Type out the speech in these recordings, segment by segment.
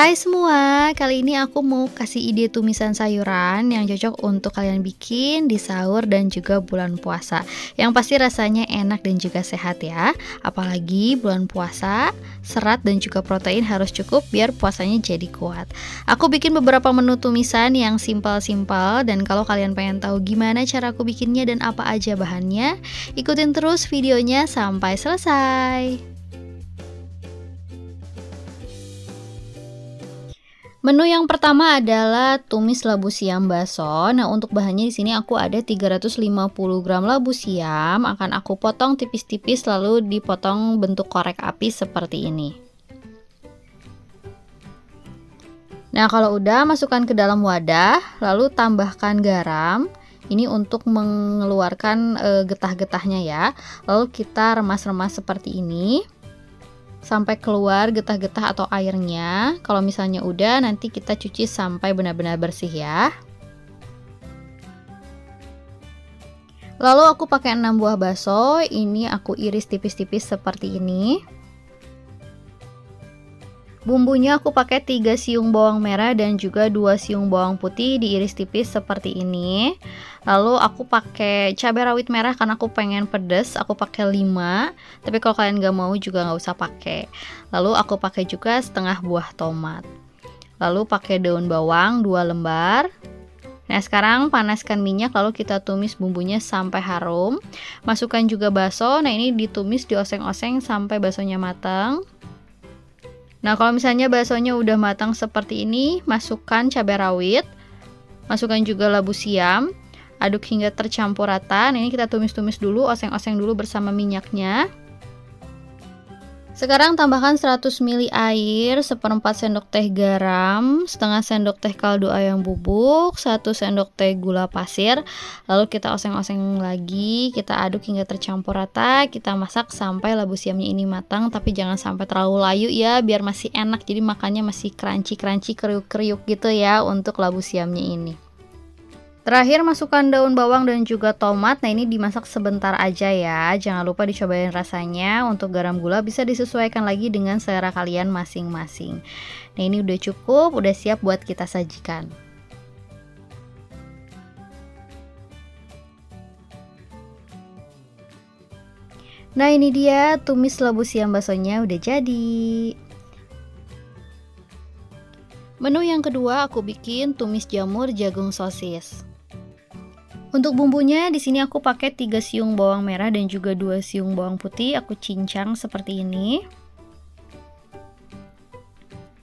Hai semua, kali ini aku mau kasih ide tumisan sayuran yang cocok untuk kalian bikin di sahur dan juga bulan puasa. Yang pasti rasanya enak dan juga sehat ya. Apalagi bulan puasa, serat dan juga protein harus cukup biar puasanya jadi kuat. Aku bikin beberapa menu tumisan yang simpel-simpel, dan kalau kalian pengen tahu gimana cara aku bikinnya dan apa aja bahannya, ikutin terus videonya sampai selesai. Menu yang pertama adalah tumis labu siam bakso. Nah, untuk bahannya di sini aku ada 350 gram labu siam, akan aku potong tipis-tipis lalu dipotong bentuk korek api seperti ini. Nah, kalau udah masukkan ke dalam wadah, lalu tambahkan garam. Ini untuk mengeluarkan getah-getahnya ya. Lalu kita remas-remas seperti ini sampai keluar getah-getah atau airnya. Kalau misalnya udah, nanti kita cuci sampai benar-benar bersih ya. Lalu aku pakai 6 buah bakso, ini aku iris tipis-tipis seperti ini. Bumbunya aku pakai 3 siung bawang merah dan juga 2 siung bawang putih diiris tipis seperti ini. Lalu aku pakai cabai rawit merah karena aku pengen pedas, aku pakai 5. Tapi kalau kalian gak mau juga gak usah pakai. Lalu aku pakai juga setengah buah tomat. Lalu pakai daun bawang 2 lembar. Nah, sekarang panaskan minyak lalu kita tumis bumbunya sampai harum. Masukkan juga bakso. Nah, ini ditumis, dioseng-oseng sampai baksonya matang. Nah, kalau misalnya baksonya udah matang seperti ini, masukkan cabai rawit, masukkan juga labu siam, aduk hingga tercampur rata. Nah, ini kita tumis-tumis dulu, oseng-oseng dulu bersama minyaknya. Sekarang tambahkan 100 ml air, 1/4 sendok teh garam, setengah sendok teh kaldu ayam bubuk, 1 sendok teh gula pasir. Lalu kita oseng-oseng lagi, kita aduk hingga tercampur rata. Kita masak sampai labu siamnya ini matang, tapi jangan sampai terlalu layu ya, biar masih enak. Jadi makannya masih crunchy-crunchy, kriuk-kriuk gitu ya untuk labu siamnya ini. Terakhir masukkan daun bawang dan juga tomat. Nah, ini dimasak sebentar aja ya. Jangan lupa dicobain rasanya. Untuk garam gula bisa disesuaikan lagi dengan selera kalian masing-masing. Nah, ini udah cukup, udah siap buat kita sajikan. Nah, ini dia tumis labu siam baksonya udah jadi. Menu yang kedua aku bikin tumis jamur jagung sosis. Untuk bumbunya di sini aku pakai 3 siung bawang merah dan juga 2 siung bawang putih, aku cincang seperti ini.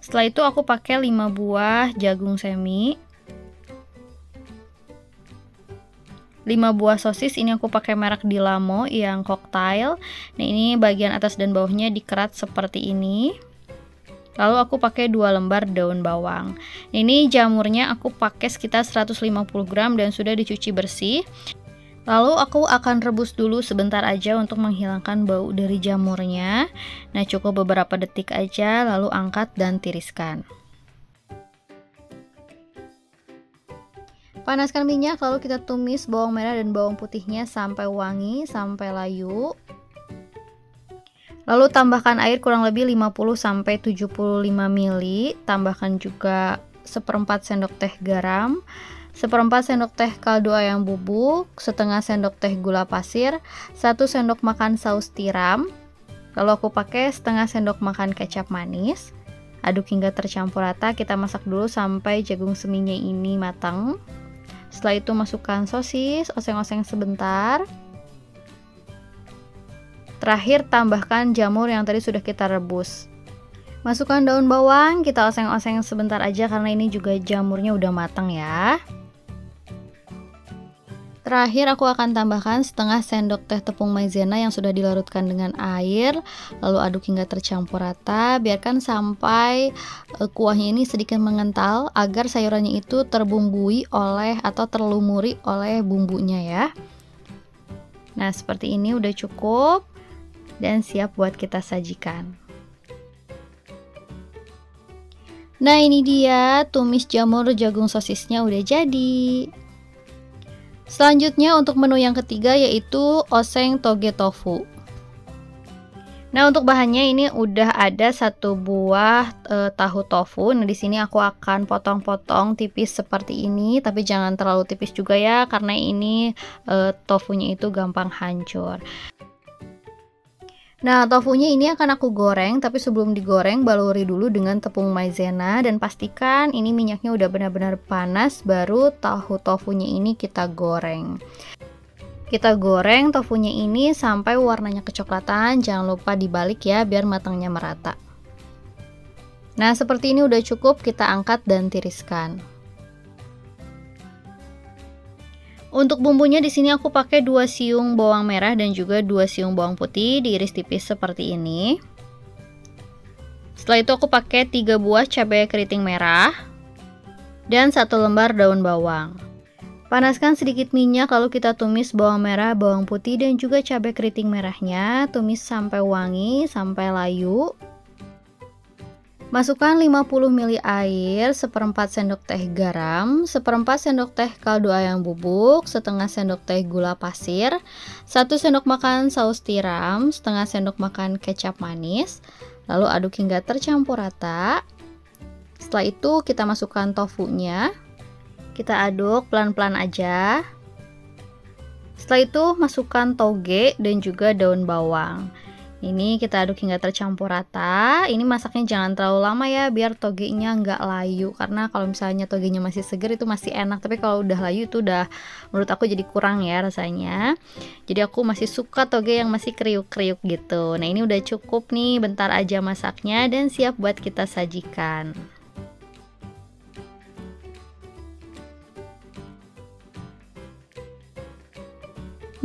Setelah itu aku pakai 5 buah jagung semi. 5 buah sosis, ini aku pakai merek Dilamo yang cocktail. Nah, ini bagian atas dan bawahnya dikerat seperti ini. Lalu aku pakai 2 lembar daun bawang. Ini jamurnya aku pakai sekitar 150 gram dan sudah dicuci bersih. Lalu aku akan rebus dulu sebentar aja untuk menghilangkan bau dari jamurnya. Nah, cukup beberapa detik aja, lalu angkat dan tiriskan. Panaskan minyak, lalu kita tumis bawang merah dan bawang putihnya sampai wangi, sampai layu. Lalu tambahkan air kurang lebih 50-75 ml. Tambahkan juga 1/4 sendok teh garam, 1/4 sendok teh kaldu ayam bubuk, setengah sendok teh gula pasir, 1 sendok makan saus tiram. Lalu aku pakai setengah sendok makan kecap manis. Aduk hingga tercampur rata, kita masak dulu sampai jagung seminya ini matang. Setelah itu masukkan sosis, oseng-oseng sebentar. Terakhir tambahkan jamur yang tadi sudah kita rebus. Masukkan daun bawang, kita oseng-oseng sebentar aja karena ini juga jamurnya udah matang ya. Terakhir aku akan tambahkan setengah sendok teh tepung maizena yang sudah dilarutkan dengan air. Lalu aduk hingga tercampur rata, biarkan sampai kuahnya ini sedikit mengental agar sayurannya itu terbumbui oleh atau terlumuri oleh bumbunya ya. Nah, seperti ini udah cukup dan siap buat kita sajikan. Nah, ini dia tumis jamur jagung sosisnya udah jadi. Selanjutnya untuk menu yang ketiga yaitu oseng toge tofu. Nah, untuk bahannya ini udah ada satu buah tahu tofu. Nah, di sini aku akan potong-potong tipis seperti ini, tapi jangan terlalu tipis juga ya, karena ini tofunya itu gampang hancur. Nah, tofunya ini akan aku goreng, tapi sebelum digoreng baluri dulu dengan tepung maizena dan pastikan ini minyaknya udah benar-benar panas, baru tahu tofunya ini kita goreng. Kita goreng tofunya ini sampai warnanya kecoklatan, jangan lupa dibalik ya biar matangnya merata. Nah, seperti ini udah cukup, kita angkat dan tiriskan. Untuk bumbunya di sini aku pakai 2 siung bawang merah dan juga 2 siung bawang putih diiris tipis seperti ini. Setelah itu aku pakai 3 buah cabai keriting merah dan 1 lembar daun bawang. Panaskan sedikit minyak lalu kita tumis bawang merah, bawang putih dan juga cabai keriting merahnya, tumis sampai wangi, sampai layu. Masukkan 50 ml air, 1/4 sendok teh garam, 1/4 sendok teh kaldu ayam bubuk, setengah sendok teh gula pasir, 1 sendok makan saus tiram, setengah sendok makan kecap manis. Lalu aduk hingga tercampur rata. Setelah itu kita masukkan tofunya. Kita aduk pelan-pelan aja. Setelah itu masukkan toge dan juga daun bawang. Ini kita aduk hingga tercampur rata. Ini masaknya jangan terlalu lama ya, biar togenya nggak layu. Karena kalau misalnya togenya masih seger itu masih enak, tapi kalau udah layu itu udah menurut aku jadi kurang ya rasanya. Jadi aku masih suka toge yang masih kriuk-kriuk gitu. Nah, ini udah cukup nih, bentar aja masaknya dan siap buat kita sajikan.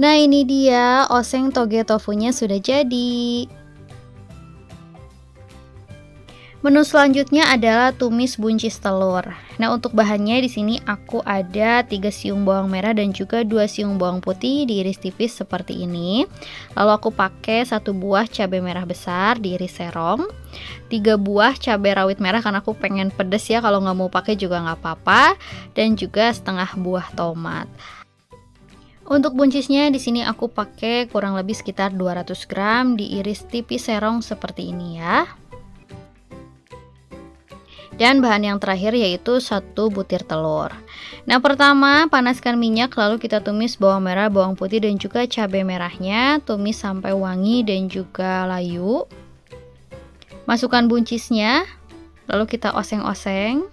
Nah, ini dia oseng toge tofunya sudah jadi. Menu selanjutnya adalah tumis buncis telur. Nah, untuk bahannya di sini aku ada 3 siung bawang merah dan juga 2 siung bawang putih diiris tipis seperti ini. Lalu aku pakai 1 buah cabai merah besar diiris serong, 3 buah cabai rawit merah karena aku pengen pedes ya, kalau nggak mau pakai juga nggak apa-apa, dan juga setengah buah tomat. Untuk buncisnya di sini aku pakai kurang lebih sekitar 200 gram diiris tipis serong seperti ini ya. Dan bahan yang terakhir yaitu 1 butir telur. Nah, pertama panaskan minyak lalu kita tumis bawang merah, bawang putih dan juga cabai merahnya, tumis sampai wangi dan juga layu. Masukkan buncisnya, lalu kita oseng-oseng.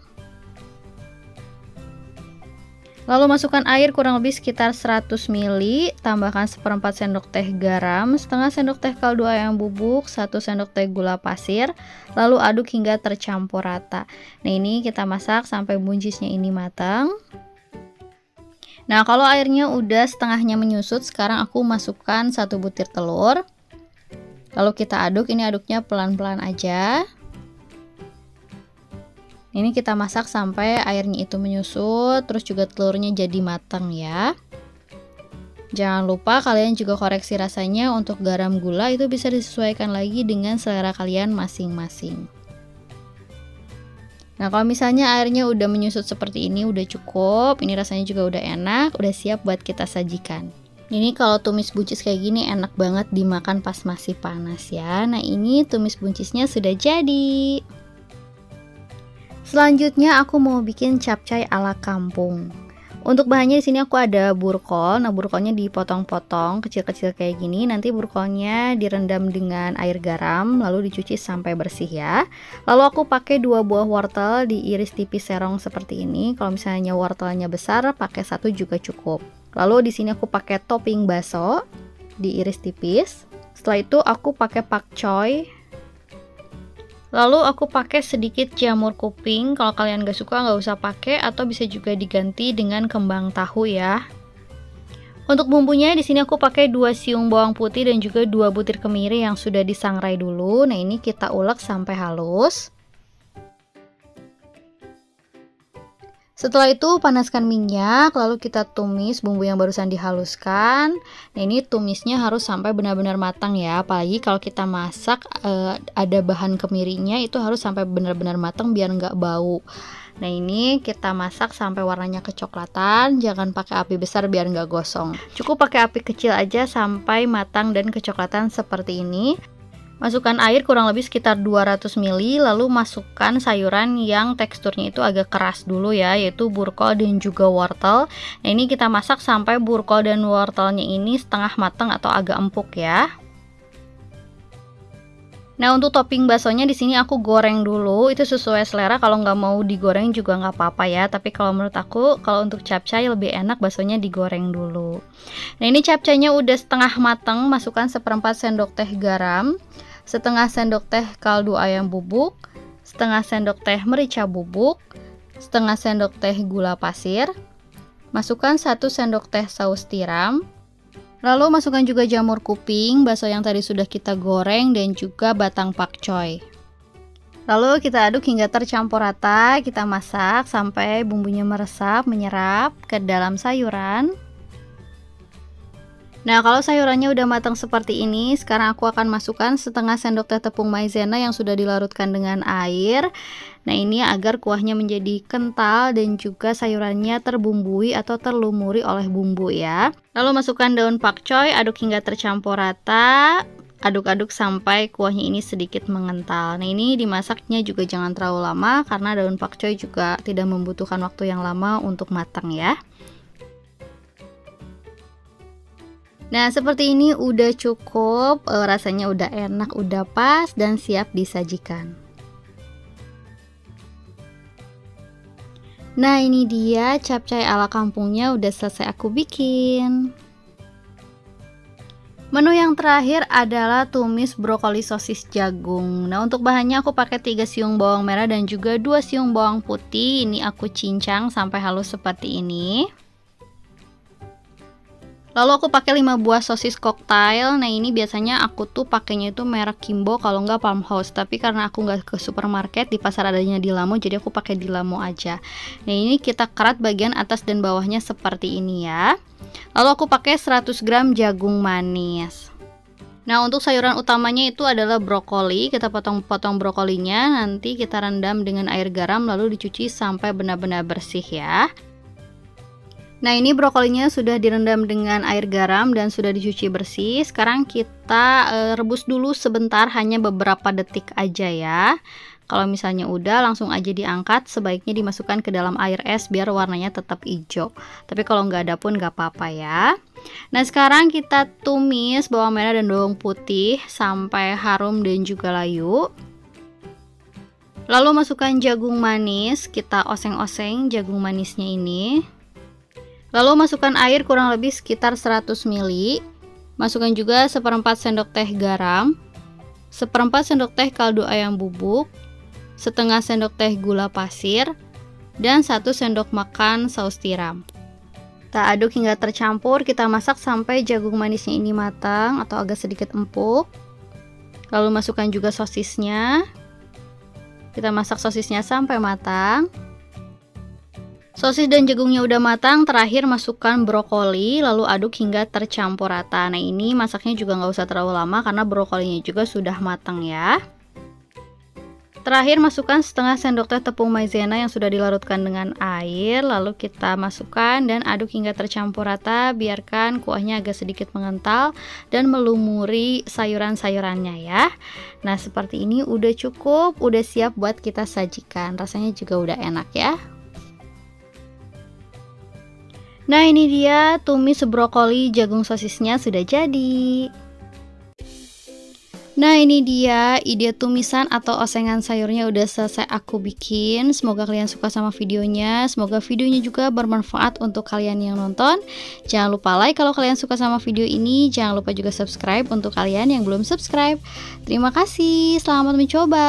Lalu masukkan air kurang lebih sekitar 100 ml, tambahkan 1/4 sendok teh garam, setengah sendok teh kaldu ayam bubuk, 1 sendok teh gula pasir, lalu aduk hingga tercampur rata. Nah, ini kita masak sampai buncisnya ini matang. Nah, kalau airnya udah setengahnya menyusut, sekarang aku masukkan 1 butir telur. Lalu kita aduk, ini aduknya pelan-pelan aja. Ini kita masak sampai airnya itu menyusut, terus juga telurnya jadi matang ya. Jangan lupa kalian juga koreksi rasanya, untuk garam gula itu bisa disesuaikan lagi dengan selera kalian masing-masing. Nah, kalau misalnya airnya udah menyusut seperti ini udah cukup, ini rasanya juga udah enak, udah siap buat kita sajikan. Ini kalau tumis buncis kayak gini enak banget dimakan pas masih panas ya. Nah, ini tumis buncisnya sudah jadi. Selanjutnya aku mau bikin capcay ala kampung. Untuk bahannya di sini aku ada burkol. Nah, burkolnya dipotong-potong kecil-kecil kayak gini. Nanti burkolnya direndam dengan air garam lalu dicuci sampai bersih ya. Lalu aku pakai 2 buah wortel diiris tipis serong seperti ini. Kalau misalnya wortelnya besar, pakai 1 juga cukup. Lalu di sini aku pakai topping bakso diiris tipis. Setelah itu aku pakai pakcoy. Lalu aku pakai sedikit jamur kuping. Kalau kalian gak suka nggak usah pakai, atau bisa juga diganti dengan kembang tahu ya. Untuk bumbunya di sini aku pakai 2 siung bawang putih dan juga 2 butir kemiri yang sudah disangrai dulu. Nah, ini kita ulek sampai halus. Setelah itu panaskan minyak, lalu kita tumis bumbu yang barusan dihaluskan. Nah, ini tumisnya harus sampai benar-benar matang ya, apalagi kalau kita masak ada bahan kemirinya, itu harus sampai benar-benar matang biar nggak bau. Nah, ini kita masak sampai warnanya kecoklatan, jangan pakai api besar biar nggak gosong. Cukup pakai api kecil aja sampai matang dan kecoklatan seperti ini. Masukkan air kurang lebih sekitar 200 ml, lalu masukkan sayuran yang teksturnya itu agak keras dulu ya, yaitu burkol dan juga wortel. Nah, ini kita masak sampai burkol dan wortelnya ini setengah matang atau agak empuk ya. Nah, untuk topping baksonya di sini aku goreng dulu, itu sesuai selera. Kalau nggak mau digoreng juga nggak apa-apa ya. Tapi kalau menurut aku, kalau untuk capcay lebih enak baksonya digoreng dulu. Nah, ini capcaynya udah setengah matang, masukkan 1/4 sendok teh garam, setengah sendok teh kaldu ayam bubuk, setengah sendok teh merica bubuk, setengah sendok teh gula pasir, masukkan 1 sendok teh saus tiram. Lalu masukkan juga jamur kuping, bakso yang tadi sudah kita goreng, dan juga batang pakcoy. Lalu kita aduk hingga tercampur rata, kita masak sampai bumbunya meresap, menyerap ke dalam sayuran. Nah, kalau sayurannya udah matang seperti ini, sekarang aku akan masukkan setengah sendok teh tepung maizena yang sudah dilarutkan dengan air. Nah, ini agar kuahnya menjadi kental dan juga sayurannya terbumbui atau terlumuri oleh bumbu ya. Lalu masukkan daun pakcoy, aduk hingga tercampur rata. Aduk-aduk sampai kuahnya ini sedikit mengental. Nah, ini dimasaknya juga jangan terlalu lama karena daun pakcoy juga tidak membutuhkan waktu yang lama untuk matang ya. Nah, seperti ini udah cukup, rasanya udah enak, udah pas dan siap disajikan. Nah, ini dia capcay ala kampungnya udah selesai aku bikin. Menu yang terakhir adalah tumis brokoli sosis jagung. Nah, untuk bahannya aku pakai 3 siung bawang merah dan juga 2 siung bawang putih. Ini aku cincang sampai halus seperti ini. Lalu aku pakai 5 buah sosis koktail. Nah, ini biasanya aku tuh pakainya itu merek Kimbo kalau nggak Farmhouse. Tapi karena aku nggak ke supermarket, di pasar adanya di Lamo, jadi aku pakai di Lamo aja. Nah, ini kita kerat bagian atas dan bawahnya seperti ini ya. Lalu aku pakai 100 gram jagung manis. Nah, untuk sayuran utamanya itu adalah brokoli. Kita potong-potong brokolinya, nanti kita rendam dengan air garam lalu dicuci sampai benar-benar bersih ya. Nah, ini brokolinya sudah direndam dengan air garam dan sudah dicuci bersih. Sekarang kita rebus dulu sebentar, hanya beberapa detik aja ya. Kalau misalnya udah, langsung aja diangkat. Sebaiknya dimasukkan ke dalam air es biar warnanya tetap hijau. Tapi kalau nggak ada pun nggak apa-apa ya. Nah, sekarang kita tumis bawang merah dan bawang putih sampai harum dan juga layu. Lalu masukkan jagung manis, kita oseng-oseng jagung manisnya ini. Lalu masukkan air kurang lebih sekitar 100 ml. Masukkan juga 1/4 sendok teh garam, 1/4 sendok teh kaldu ayam bubuk, setengah sendok teh gula pasir, dan 1 sendok makan saus tiram. Kita aduk hingga tercampur, kita masak sampai jagung manisnya ini matang atau agak sedikit empuk. Lalu masukkan juga sosisnya. Kita masak sosisnya sampai matang. Sosis dan jagungnya udah matang, terakhir masukkan brokoli, lalu aduk hingga tercampur rata. Nah, ini masaknya juga nggak usah terlalu lama karena brokolinya juga sudah matang ya. Terakhir masukkan setengah sendok teh tepung maizena yang sudah dilarutkan dengan air, lalu kita masukkan dan aduk hingga tercampur rata, biarkan kuahnya agak sedikit mengental dan melumuri sayuran-sayurannya ya. Nah, seperti ini udah cukup, udah siap buat kita sajikan. Rasanya juga udah enak ya. Nah, ini dia tumis brokoli jagung sosisnya sudah jadi. Nah, ini dia ide tumisan atau osengan sayurnya udah selesai aku bikin. Semoga kalian suka sama videonya. Semoga videonya juga bermanfaat untuk kalian yang nonton. Jangan lupa like kalau kalian suka sama video ini. Jangan lupa juga subscribe untuk kalian yang belum subscribe. Terima kasih, selamat mencoba.